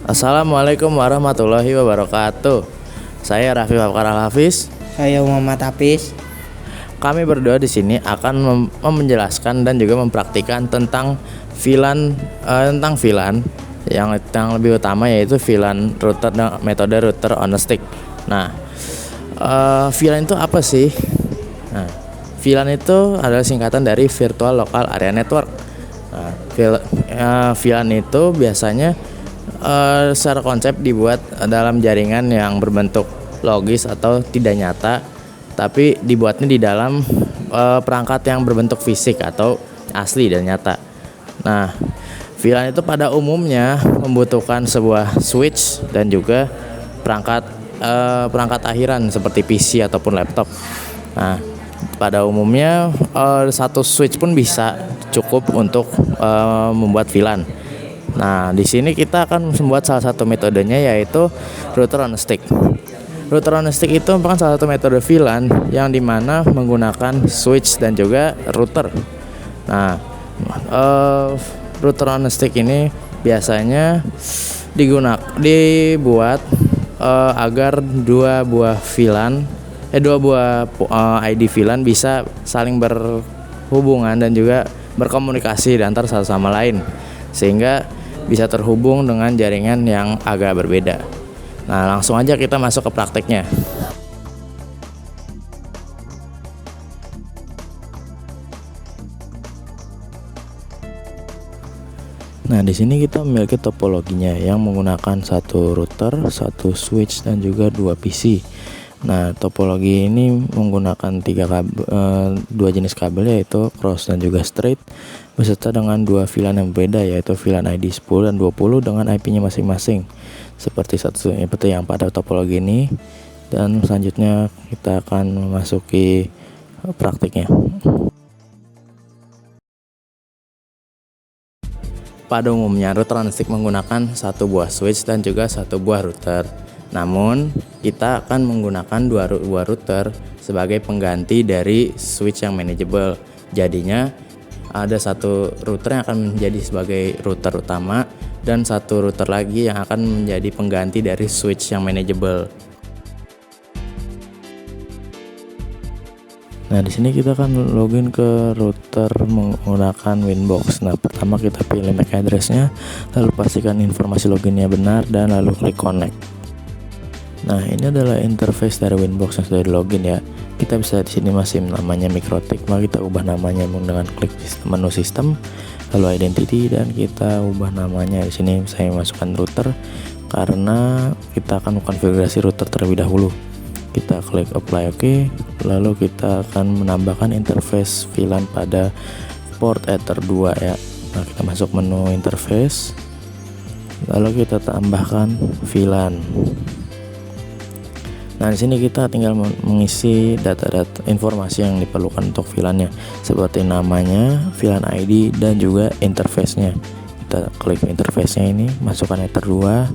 Assalamualaikum warahmatullahi wabarakatuh. Saya Raffi Fakar Al-Hafiz. Saya Muhammad Hafiz. Kami berdua di sini akan menjelaskan dan juga mempraktikkan tentang VLAN yang lebih utama yaitu VLAN router dan metode router on a stick. Nah, VLAN itu apa sih? Nah, VLAN itu adalah singkatan dari Virtual Local Area Network. Nah, VLAN itu biasanya secara konsep dibuat dalam jaringan yang berbentuk logis atau tidak nyata, tapi dibuatnya di dalam perangkat yang berbentuk fisik atau asli dan nyata. Nah, VLAN itu pada umumnya membutuhkan sebuah switch dan juga perangkat akhiran seperti PC ataupun laptop. Nah, pada umumnya satu switch pun bisa cukup untuk membuat VLAN. Nah, di sini kita akan membuat salah satu metodenya yaitu router on a stick. Router on a stick itu merupakan salah satu metode VLAN yang dimana menggunakan switch dan juga router. Nah, router on a stick ini biasanya dibuat agar dua buah ID VLAN bisa saling berhubungan dan juga berkomunikasi di antara satu sama lain, sehingga bisa terhubung dengan jaringan yang agak berbeda. Nah, langsung aja kita masuk ke prakteknya. Nah, di sini kita memiliki topologinya yang menggunakan satu router, satu switch dan juga dua PC. Nah, topologi ini menggunakan dua jenis kabel yaitu cross dan juga straight, beserta dengan dua VLAN yang berbeda yaitu VLAN ID 10 dan 20 dengan IP-nya masing-masing. Seperti yang pada topologi ini, dan selanjutnya kita akan memasuki praktiknya. Pada umumnya router on a stick menggunakan satu buah switch dan juga satu buah router. Namun kita akan menggunakan dua buah router sebagai pengganti dari switch yang manageable. Jadinya ada satu router yang akan menjadi sebagai router utama dan satu router lagi yang akan menjadi pengganti dari switch yang manageable. Nah, di sini kita akan login ke router menggunakan Winbox. Nah, pertama kita pilih MAC address-nya, lalu pastikan informasi loginnya benar dan lalu klik connect. Nah, ini adalah interface dari Winbox yang sudah di login ya. Kita bisa di sini masih namanya Mikrotik, maka kita ubah namanya dengan klik menu sistem, lalu identity, dan kita ubah namanya. Di sini saya masukkan router karena kita akan konfigurasi router terlebih dahulu. Kita klik apply OK, lalu kita akan menambahkan interface VLAN pada port Ether 2 ya. Nah, kita masuk menu interface, lalu kita tambahkan VLAN. Nah, di sini kita tinggal mengisi data-data informasi yang diperlukan untuk VLAN-nya, seperti namanya, VLAN ID, dan juga interface-nya. Kita klik interface-nya ini, masukkan Ether 2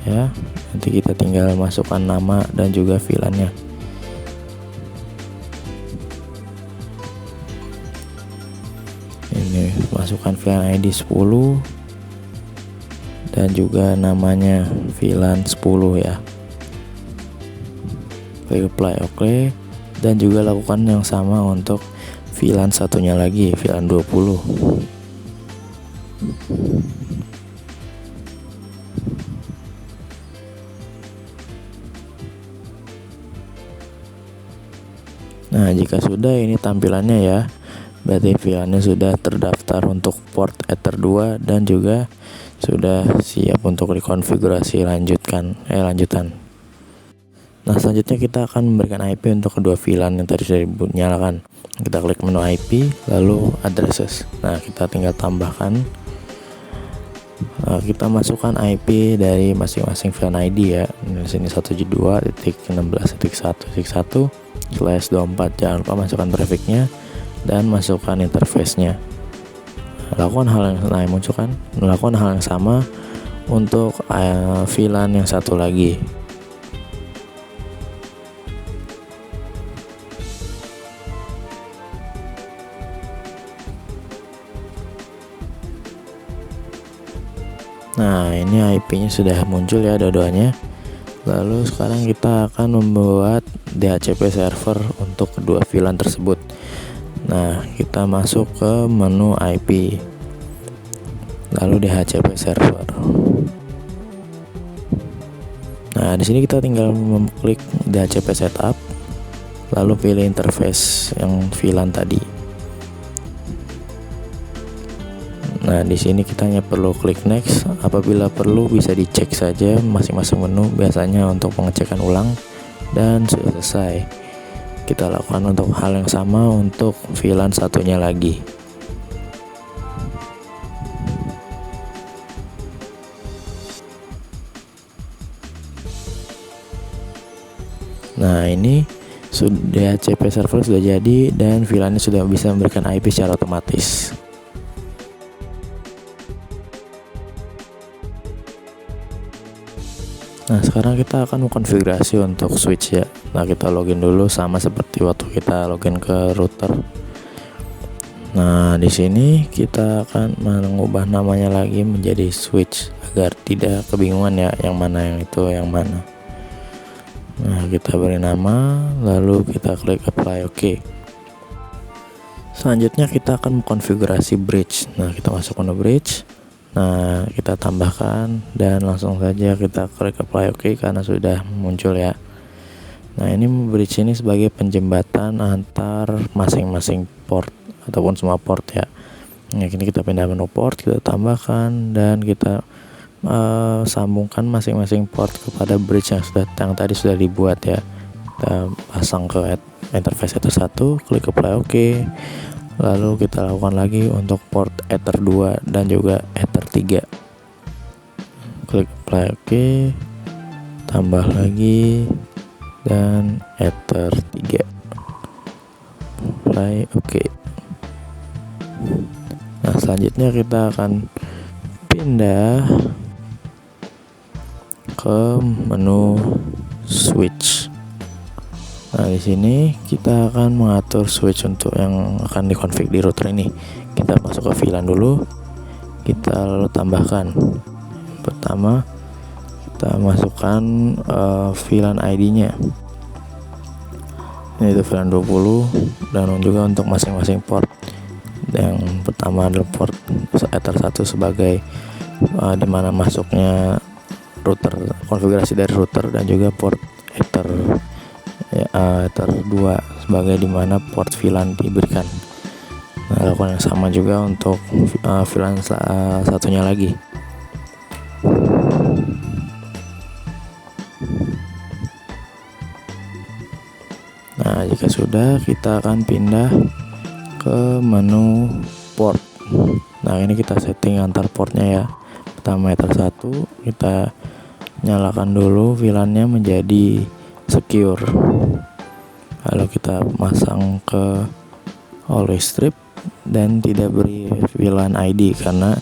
ya. Nanti kita tinggal masukkan nama dan juga VLAN-nya. Ini masukkan VLAN ID 10 dan juga namanya VLAN 10 ya. Klik apply OK, dan juga lakukan yang sama untuk VLAN satunya lagi, VLAN 20. Nah, jika sudah, ini tampilannya ya. Berarti VLAN-nya sudah terdaftar untuk port Ether 2 dan juga sudah siap untuk dikonfigurasi lanjutan. Nah, selanjutnya kita akan memberikan IP untuk kedua VLAN yang tadi sudah dinyalakan. Kita klik menu IP, lalu addresses. Nah, kita tinggal tambahkan. Kita masukkan IP dari masing-masing VLAN ID ya. Di sini 172.16.1.1/24. Jangan lupa masukkan prefixnya dan masukkan interface-nya. Lakukan hal yang sama untuk VLAN yang satu lagi. Nah, Nah, ini IP-nya sudah muncul ya dua-duanya. Lalu sekarang kita akan membuat DHCP server untuk kedua VLAN tersebut. Nah, kita masuk ke menu IP, lalu DHCP server. Nah, di sini kita tinggal mengklik DHCP setup, lalu pilih interface yang VLAN tadi. Nah, di sini kita hanya perlu klik next. Apabila perlu bisa dicek saja masing-masing menu, biasanya untuk pengecekan ulang, dan sudah selesai. Kita lakukan untuk hal yang sama untuk VLAN satunya lagi. Nah, ini sudah DHCP server sudah jadi dan VLAN-nya sudah bisa memberikan IP secara otomatis. Nah, sekarang kita akan mengkonfigurasi untuk switch ya. Nah, kita login dulu sama seperti waktu kita login ke router. Nah, di sini kita akan mengubah namanya lagi menjadi switch agar tidak kebingungan ya yang mana yang itu yang mana. Nah, kita beri nama, lalu kita klik apply OK. Selanjutnya kita akan mengkonfigurasi bridge. Nah, kita masuk menu bridge. Nah, kita tambahkan dan langsung saja kita klik apply OK karena sudah muncul ya. Nah, ini bridge ini sebagai penjembatan antar masing-masing port ataupun semua port ya. Nah, ini kita pindah menu port, kita tambahkan dan kita sambungkan masing-masing port kepada bridge yang tadi sudah dibuat ya. Kita pasang ke interface Ether 1, klik apply OK. Lalu kita lakukan lagi untuk port Ether 2 dan juga Ether 3. Klik apply OK, tambah lagi dan Ether 3. Apply OK. Nah, selanjutnya kita akan pindah ke menu switch. Nah, di sini kita akan mengatur switch untuk yang akan dikonfig di router ini. Kita masuk ke VLAN dulu. Kita lalu tambahkan. Pertama, kita masukkan VLAN ID-nya. Ini itu VLAN 20 dan juga untuk masing-masing port. Yang pertama adalah port Ether 1 sebagai dimana masuknya router, konfigurasi dari router, dan juga port Ether 2 sebagai dimana port VLAN diberikan. Nah, lakukan yang sama juga untuk VLAN satunya lagi. Nah, jika sudah, kita akan pindah ke menu port. Nah, ini kita setting antar portnya ya. Pertama Ether 1, kita nyalakan dulu VLAN-nya menjadi secure. Lalu kita pasang ke always strip dan tidak beri VLAN ID karena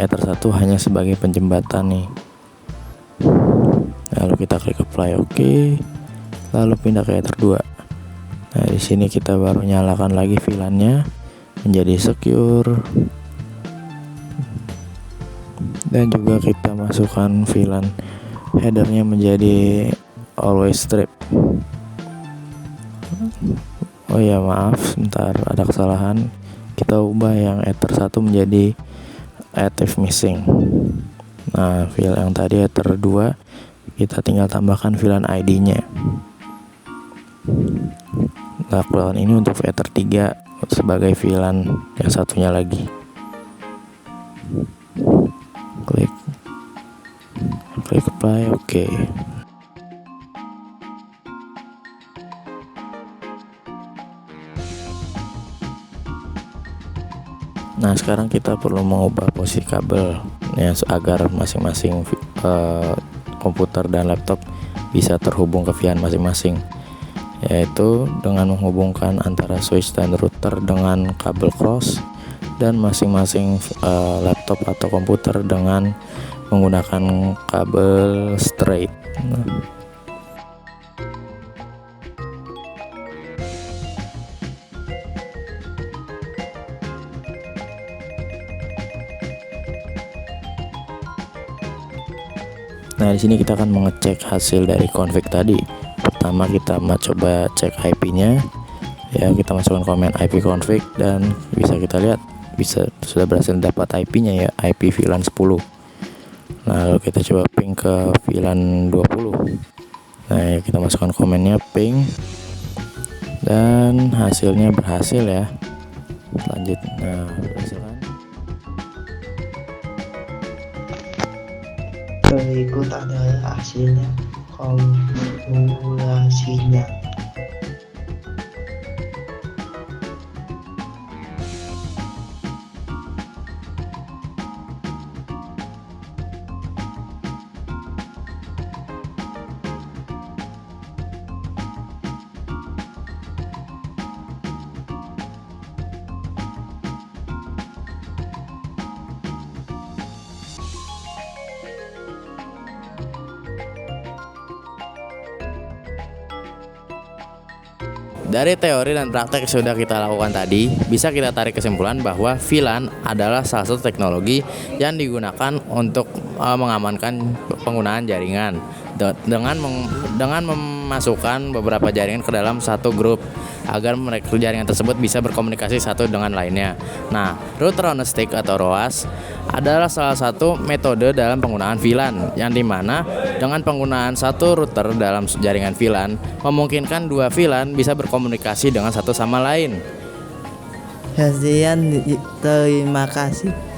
Ether 1 hanya sebagai penjembatan nih. Lalu kita klik apply OK, lalu pindah ke Ether 2. Nah, di sini kita baru nyalakan lagi VLAN-nya menjadi secure. Dan juga kita masukkan VLAN headernya menjadi always strip. Oh ya, maaf, sebentar ada kesalahan. Kita ubah yang Ether 1 menjadi active missing. Nah, VLAN yang tadi Ether 2 kita tinggal tambahkan VLAN ID-nya. Nah, VLAN ini untuk Ether 3 sebagai VLAN yang satunya lagi. Klik apply OK. Nah, sekarang kita perlu mengubah posisi kabel ya agar masing-masing komputer dan laptop bisa terhubung ke VLAN masing-masing, yaitu dengan menghubungkan antara switch dan router dengan kabel cross dan masing-masing laptop atau komputer dengan menggunakan kabel straight. Nah, di sini kita akan mengecek hasil dari config tadi. Pertama kita coba cek IP-nya. Ya, kita masukkan komen IP config dan bisa kita lihat sudah berhasil dapat IP-nya ya, IP VLAN 10. Nah, lalu kita coba ping ke VLAN 20. Nah, ya, kita masukkan komennya ping dan hasilnya berhasil ya. Lanjut. Nah, berhasil kan? Berikut adalah hasilnya konfigurasinya. Dari teori dan praktek yang sudah kita lakukan tadi, bisa kita tarik kesimpulan bahwa VLAN adalah salah satu teknologi yang digunakan untuk mengamankan penggunaan jaringan dengan memasukkan beberapa jaringan ke dalam satu grup agar jaringan tersebut bisa berkomunikasi satu dengan lainnya. Nah, router on a stick atau ROAS adalah salah satu metode dalam penggunaan VLAN yang dimana dengan penggunaan satu router dalam jaringan VLAN memungkinkan dua VLAN bisa berkomunikasi dengan satu sama lain. Sekian, terima kasih.